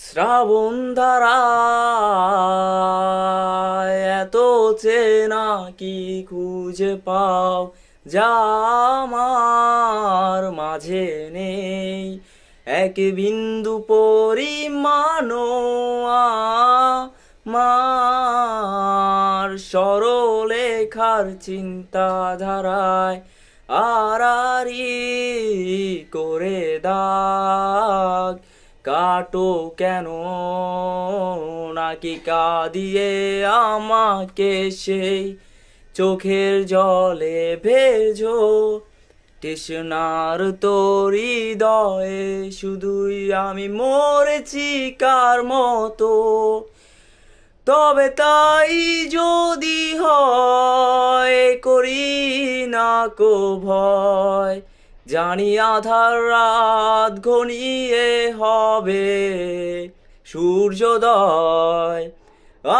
শ্রাবণ ধারায় এত চেনা কি খুঁজে পাও যা আমার মাঝে নেই। এক বিন্দু পরিমাণও আমার সরলেখার চিন্তাধারায় আড়াআড়ি করে দাগ কাটো কেন নাকি কাঁদিয়ে আমাকে সেই চোখের জলে ভেজো তৃষ্ণার তোর হৃদয়ে শুধুই আমি মরেছি কার মতো। তবে তাই যদি হয় করি না কো ভয়, জানি আধার রাত ঘনিয়ে হবে সূর্যোদয়।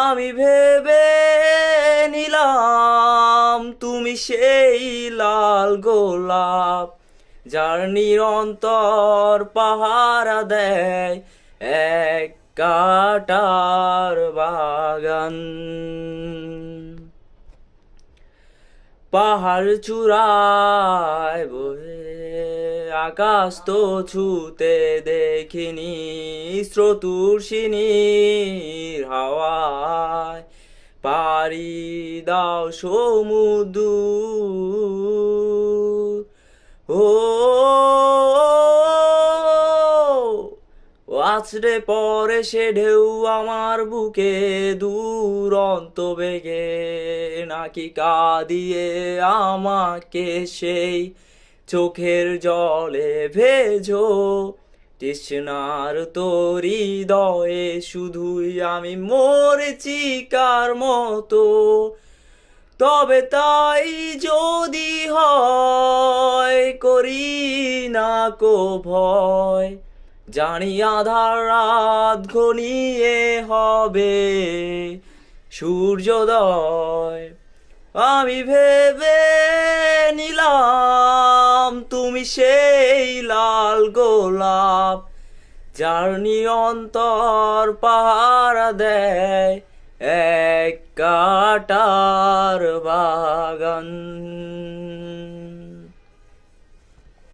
আমি ভেবে নিলাম তুমি সেই লাল গোলাপ যার নিরন্তর পাহারা দেয় এক কাটার বাগান। পাহাড় চূড়ায় বয়ে আকাশ তো ছুতে দেখিনি, স্রোতস্বিনীর হাওয়ায় পাড়ি দাও সমুদ্র। ও আছড়ে পড়ে সে ঢেউ আমার বুকে দুরন্ত বেগে নাকি কাঁদিয়ে আমাকে সেই চোখের জলে ভেজো তৃষ্ণার তোর হৃদয়ে শুধুই আমি মরেছি কার মতো। তবে তাই যদি হয় করি না কো ভয়, জানি আধার রাত ঘনিয়ে হবে সূর্যোদয়। আমি ভেবে নিলাম তুমি সেই লাল গোলাপ যার নিরন্তর পাহারা দেয় এক কাটার বাগান।